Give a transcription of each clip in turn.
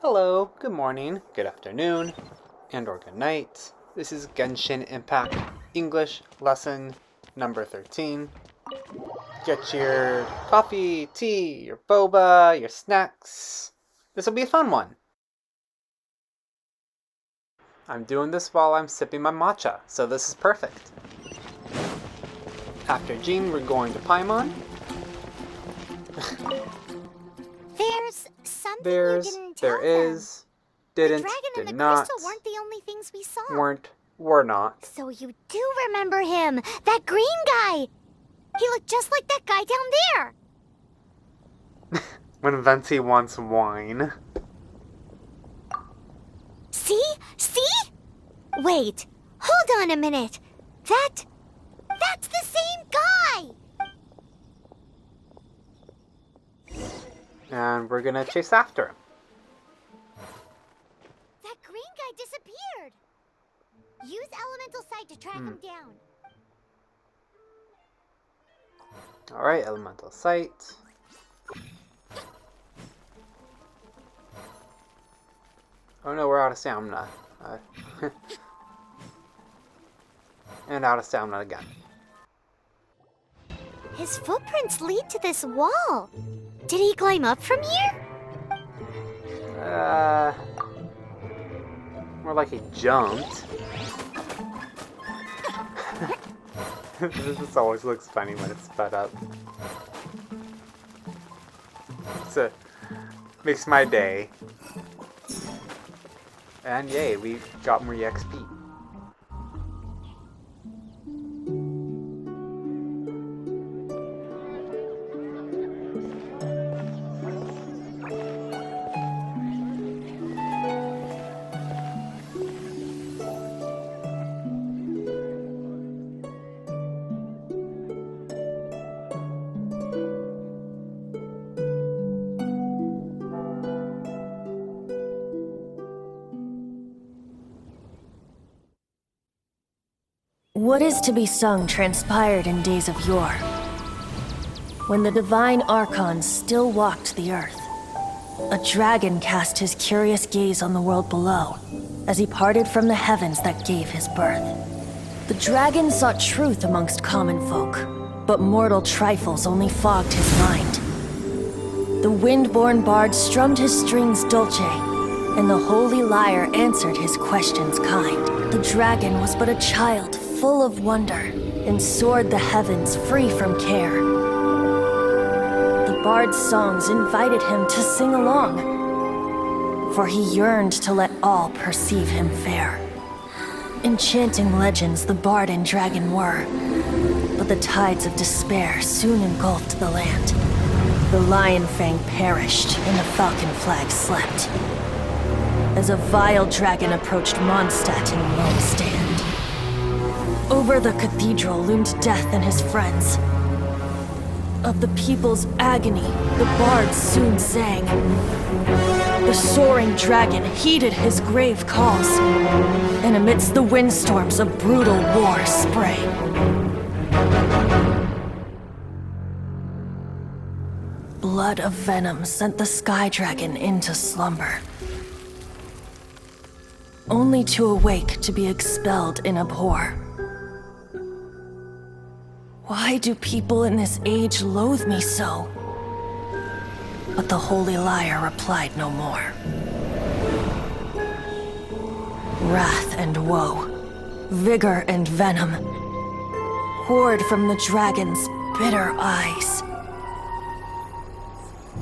Hello, good morning, good afternoon, and or good night. This is Genshin Impact English lesson number 13. Get your coffee, tea, your boba, your snacks. This will be a fun one. I'm doing this while I'm sipping my matcha, so this is perfect. After Jean, we're going to Paimon. There's something you didn't tell There is, didn't, the dragon did and the not, crystal weren't the only things we saw. were not. So you do remember him, that green guy. He looked just like that guy down there. When Venti wants wine. See? Wait, hold on a minute. That's the same guy. And we're gonna chase after him. That green guy disappeared. Use elemental sight to track him down. Alright, elemental sight. Oh no, we're out of stamina. And out of stamina again. His footprints lead to this wall. Did he climb up from here? More like he jumped. This always looks funny when it's sped up. Makes my day. And yay, we got more EXP. What is to be sung transpired in days of yore, when the divine archons still walked the earth. A dragon cast his curious gaze on the world below, as he parted from the heavens that gave his birth. The dragon sought truth amongst common folk, but mortal trifles only fogged his mind. The wind-born bard strummed his strings dulce, and the holy lyre answered his questions kind. The dragon was but a child, full of wonder, and soared the heavens free from care. The bard's songs invited him to sing along, for he yearned to let all perceive him fair. Enchanting legends the bard and dragon were, but the tides of despair soon engulfed the land. The lion fang perished, and the falcon flag slept, as a vile dragon approached Mondstadt in lone stand. Over the cathedral loomed death and his friends. Of the people's agony, the bards soon sang. The soaring dragon heeded his grave calls, and amidst the windstorms a brutal war sprang. Blood of venom sent the sky dragon into slumber, only to awake to be expelled in abhor. Why do people in this age loathe me so? But the holy lyre replied no more. Wrath and woe, vigor and venom, poured from the dragon's bitter eyes.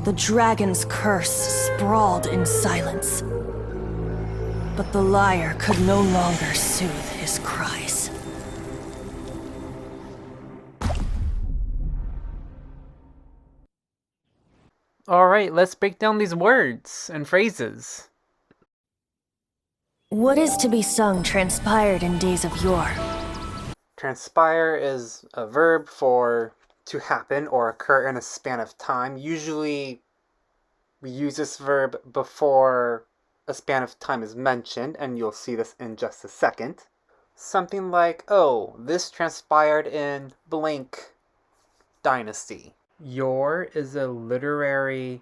The dragon's curse sprawled in silence, but the lyre could no longer soothe his cries. Alright, let's break down these words and phrases. What is to be sung transpired in days of yore. Transpire is a verb for to happen or occur in a span of time. Usually we use this verb before a span of time is mentioned, and you'll see this in just a second. Something like, oh, this transpired in blank dynasty. Yore is a literary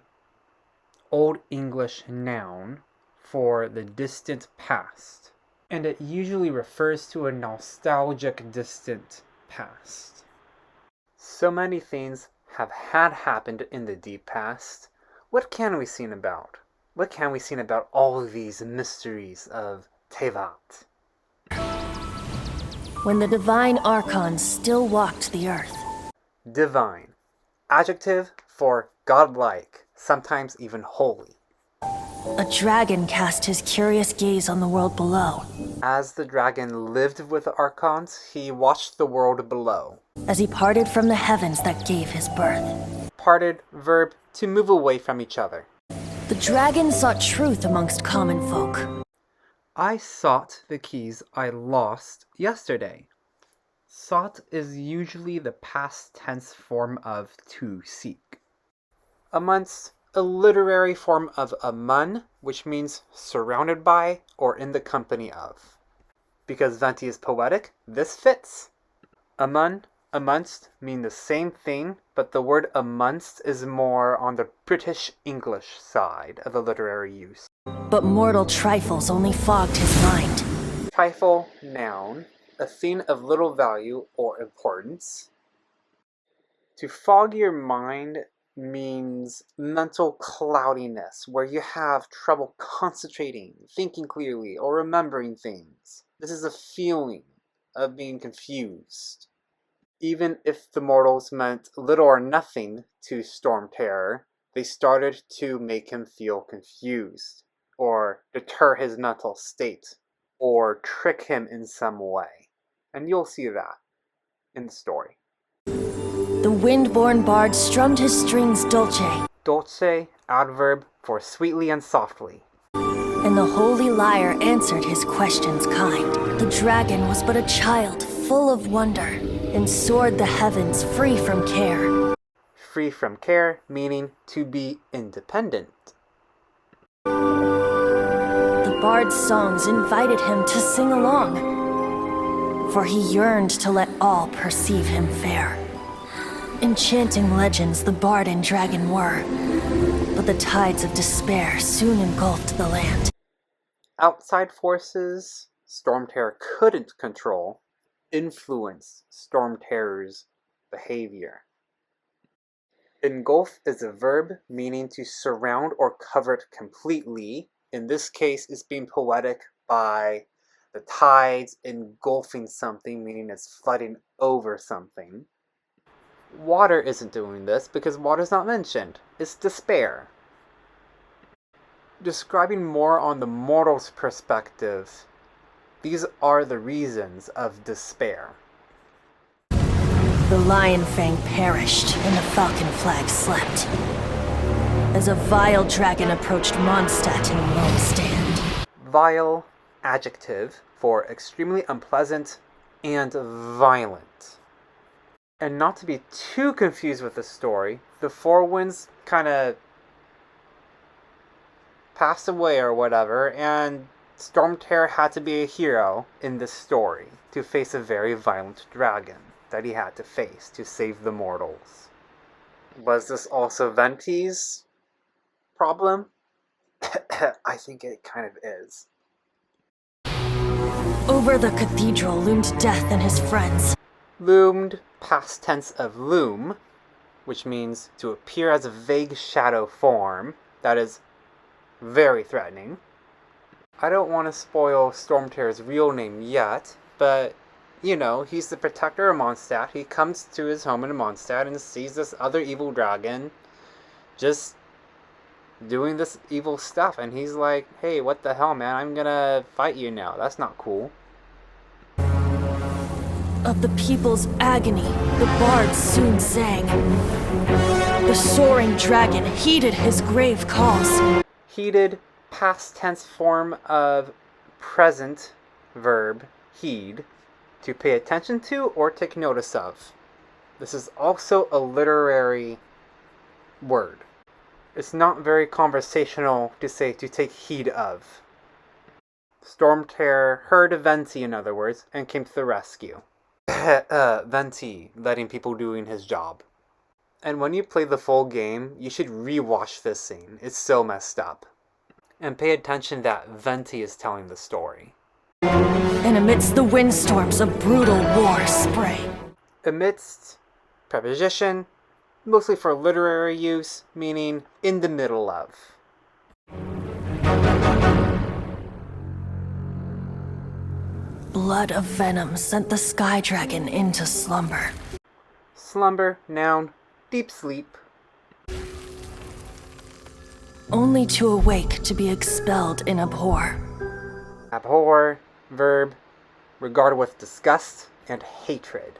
Old English noun for the distant past, and it usually refers to a nostalgic distant past. So many things have happened in the deep past. What can we sing about? What can we sing about all of these mysteries of Tevat? When the divine archons still walked the earth. Divine. Adjective for godlike, sometimes even holy. A dragon cast his curious gaze on the world below. As the dragon lived with the archons, he watched the world below. As he parted from the heavens that gave his birth. Parted, verb, to move away from each other. The dragon sought truth amongst common folk. I sought the keys I lost yesterday. Sought is usually the past tense form of to seek. Amongst a literary form of among, which means surrounded by or in the company of. Because Venti is poetic, this fits. Among, amongst mean the same thing, but the word amongst is more on the British English side of the literary use. But mortal trifles only fogged his mind. Trifle, noun, a thing of little value or importance. To fog your mind means mental cloudiness, where you have trouble concentrating, thinking clearly, or remembering things. This is a feeling of being confused. Even if the mortals meant little or nothing to Storm Terror, they started to make him feel confused, or deter his mental state, or trick him in some way. And you'll see that in the story. The wind-born bard strummed his strings dolce. Dolce, adverb for sweetly and softly. And the holy lyre answered his questions kind. The dragon was but a child, full of wonder, and soared the heavens free from care. Free from care, meaning to be independent. The bard's songs invited him to sing along, for he yearned to let all perceive him fair. Enchanting legends the bard and dragon were, but the tides of despair soon engulfed the land. Outside forces Storm Terror couldn't control influenced Storm Terror's behavior. Engulf is a verb meaning to surround or cover it completely. In this case, it's being poetic by the tides engulfing something, meaning it's flooding over something. Water isn't doing this because water's not mentioned. It's despair. Describing more on the mortal's perspective, these are the reasons of despair. The lion fang perished, and the falcon flag slept. As a vile dragon approached Mondstadt in lone stand. Vile, adjective for extremely unpleasant and violent. And not to be too confused with the story, the Four Winds kind of passed away or whatever, and Storm Terror had to be a hero in this story to face a very violent dragon that he had to face to save the mortals. Was this also Venti's problem? I think it kind of is. Over the cathedral loomed Death and his friends. Loomed, past tense of loom, which means to appear as a vague shadow form that is very threatening. I don't want to spoil Storm Terror's real name yet, but you know, he's the protector of Mondstadt. He comes to his home in Mondstadt and sees this other evil dragon just doing this evil stuff, and he's like, hey, what the hell, man, I'm gonna fight you now. That's not cool. Of the people's agony, the bard soon sang. The soaring dragon heeded his grave calls. Heeded, past tense form of present verb, heed, to pay attention to or take notice of. This is also a literary word. It's not very conversational to say to take heed of. Storm Terror heard Venti, in other words, and came to the rescue. Venti, letting people doing his job. And when you play the full game, you should rewatch this scene. It's so messed up. And pay attention that Venti is telling the story. And amidst the windstorms of brutal war spray. Amidst, preposition, mostly for literary use, meaning in the middle of. Blood of venom sent the sky dragon into slumber. Slumber, noun, deep sleep. Only to awake to be expelled in abhor. Abhor, verb, regard with disgust and hatred.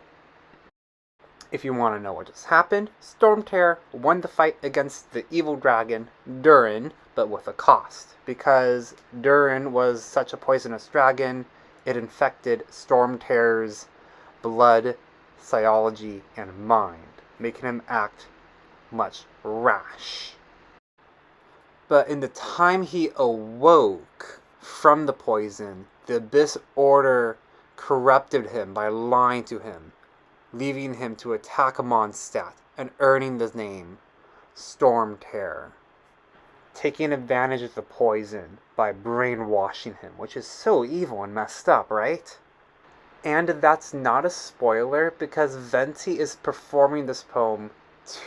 If you want to know what just happened, Stormterror won the fight against the evil dragon, Durin, but with a cost. Because Durin was such a poisonous dragon, it infected Stormterror's blood, physiology, and mind, making him act much rash. But in the time he awoke from the poison, the Abyss Order corrupted him by lying to him, leaving him to attack Mondstadt and earning the name Stormterror, taking advantage of the poison by brainwashing him, which is so evil and messed up, right? And that's not a spoiler because Venti is performing this poem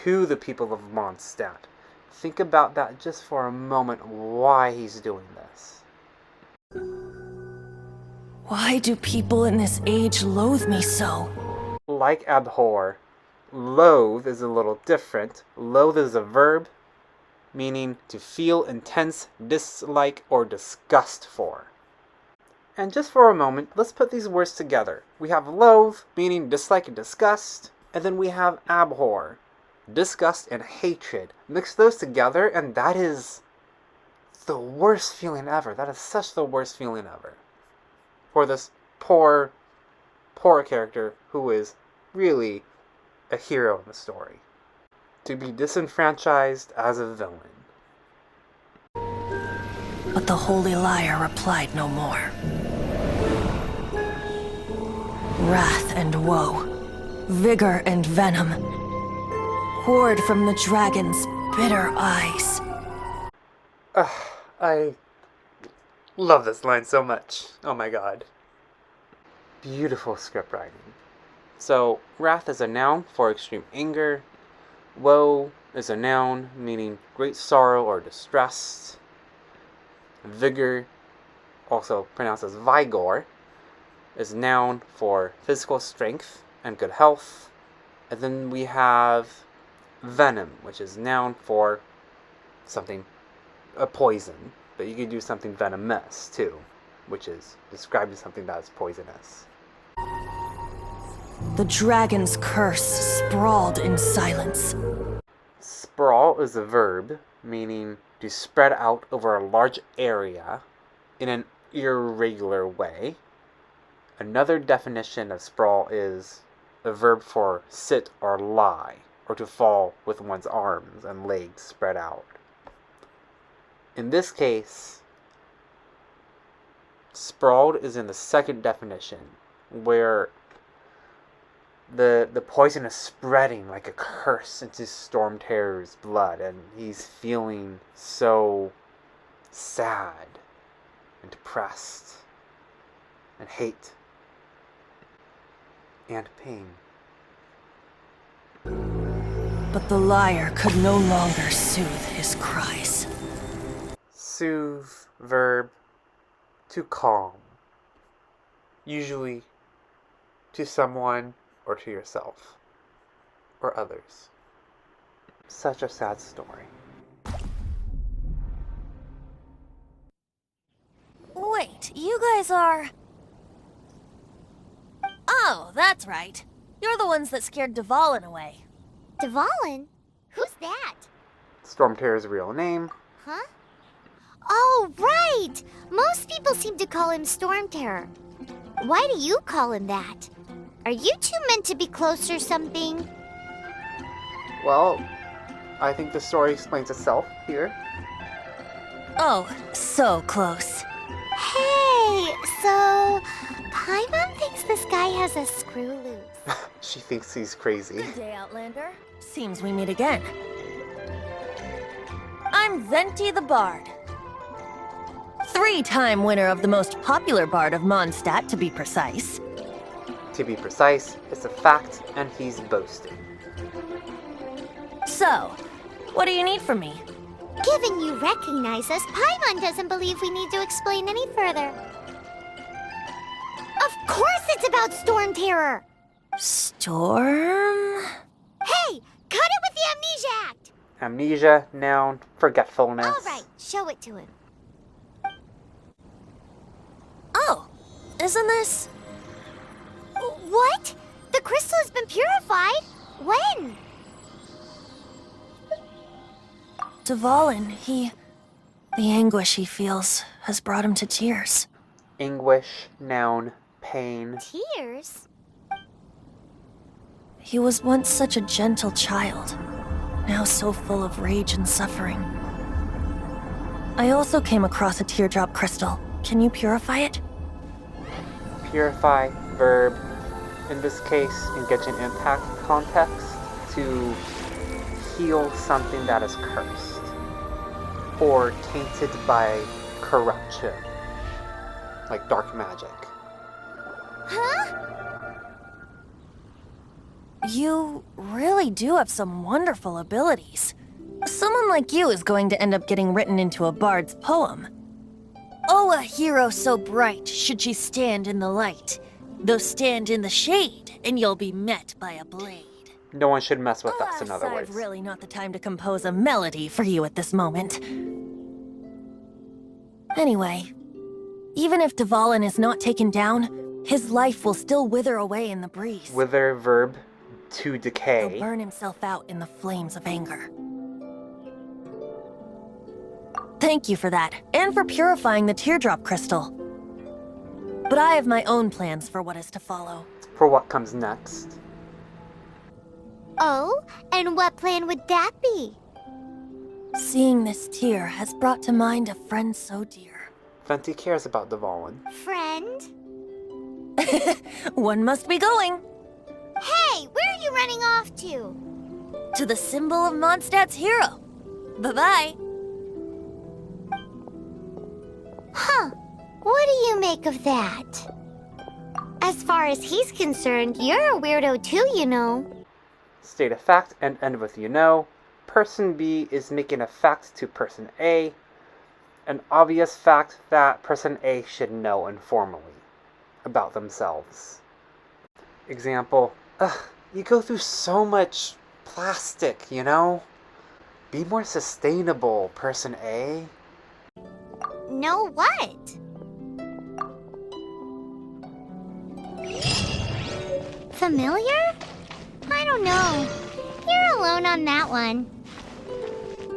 to the people of Mondstadt. Think about that just for a moment, why he's doing this. Why do people in this age loathe me so? Like abhor, loathe is a little different. Loathe is a verb, meaning to feel intense dislike or disgust for. And just for a moment, let's put these words together. We have loathe, meaning dislike and disgust, and then we have abhor, disgust and hatred. Mix those together, and that is the worst feeling ever. That is such the worst feeling ever. For this poor character who is really a hero in the story. To be disenfranchised as a villain. But the holy liar replied no more. Wrath and woe, vigor and venom, poured from the dragon's bitter eyes. I love this line so much. Oh my god. Beautiful script writing. So, wrath is a noun for extreme anger. Woe is a noun meaning great sorrow or distress. Vigor, also pronounced as vigor, is a noun for physical strength and good health. And then we have venom, which is a noun for something, a poison. But you could do something venomous too, which is describing something that is poisonous. The dragon's curse sprawled in silence. Sprawl is a verb, meaning to spread out over a large area in an irregular way. Another definition of sprawl is a verb for sit or lie, or to fall with one's arms and legs spread out. In this case, sprawled is in the second definition, where the poison is spreading like a curse into Stormterror's blood, and he's feeling so sad and depressed and hate and pain. But the liar could no longer soothe his cries. Soothe, verb, to calm. Usually to someone or to yourself or others. Such a sad story. Wait, you guys are... Oh, that's right. You're the ones that scared Dvalin away. Dvalin? Who's that? Stormterror's real name. Huh? Oh, right! Most people seem to call him Stormterror. Why do you call him that? Are you two meant to be close or something? Well, I think the story explains itself here. Oh, so close. Hey, so Paimon thinks this guy has a screw loose. She thinks he's crazy. Good day, Outlander. Seems we meet again. I'm Venti the Bard. 3-time winner of the most popular bard of Mondstadt, to be precise. To be precise, it's a fact, and he's boasting. So, what do you need from me? Given you recognize us, Paimon doesn't believe we need to explain any further. Of course it's about Storm Terror! Storm? Hey, cut it with the Amnesia Act! Amnesia, noun, forgetfulness. Alright, show it to him. Oh, isn't this... What? The crystal has been purified? When? Dvalin, the anguish he feels has brought him to tears. Anguish, noun, pain. Tears? He was once such a gentle child, now so full of rage and suffering. I also came across a teardrop crystal. Can you purify it? Purify, verb. In this case, in Genshin Impact context, to heal something that is cursed or tainted by corruption, like dark magic. Huh? You really do have some wonderful abilities. Someone like you is going to end up getting written into a bard's poem. Oh, a hero so bright should she stand in the light, though stand in the shade, and you'll be met by a blade. No one should mess with us, in other I've words. really not the time to compose a melody for you at this moment. Anyway, even if Dvalin is not taken down, his life will still wither away in the breeze. Wither, verb, to He'll decay. burn himself out in the flames of anger. Thank you for that, and for purifying the teardrop crystal. But I have my own plans for what is to follow. For what comes next. Oh, and what plan would that be? Seeing this tear has brought to mind a friend so dear. Venti cares about Dvalin. Friend? One must be going Hey, where are you running off to? to the symbol of Mondstadt's hero. Bye-bye. Huh. What do you make of that? As far as he's concerned, you're a weirdo too, you know. State a fact and end with you know. Person B is making a fact to person A. An obvious fact that person A should know informally about themselves. Example, ugh, you go through so much plastic, you know? Be more sustainable, person A. Know what? Familiar? I don't know. You're alone on that one.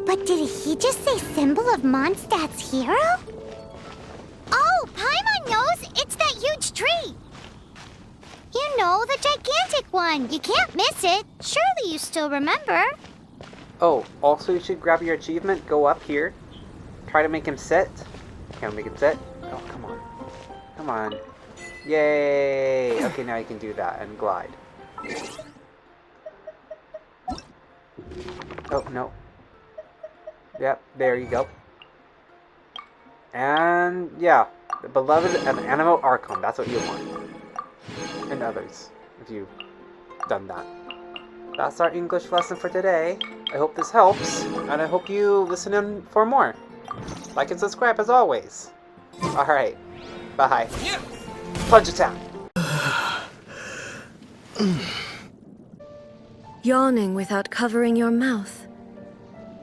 But did he just say symbol of Mondstadt's hero? Oh, Paimon knows! It's that huge tree! You know, the gigantic one. You can't miss it. Surely you still remember. Oh, also you should grab your achievement, go up here, try to make him sit. Can we make him sit? Oh, come on. Come on. Yay! Okay, now you can do that and glide. Oh, no. Yep, there you go. And, yeah. The beloved of Animo Archon. That's what you want. And others, if you've done that. That's our English lesson for today. I hope this helps, and I hope you listen in for more. Like and subscribe as always. Alright. Bye. Punch attack! Yawning without covering your mouth.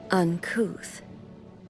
Uncouth.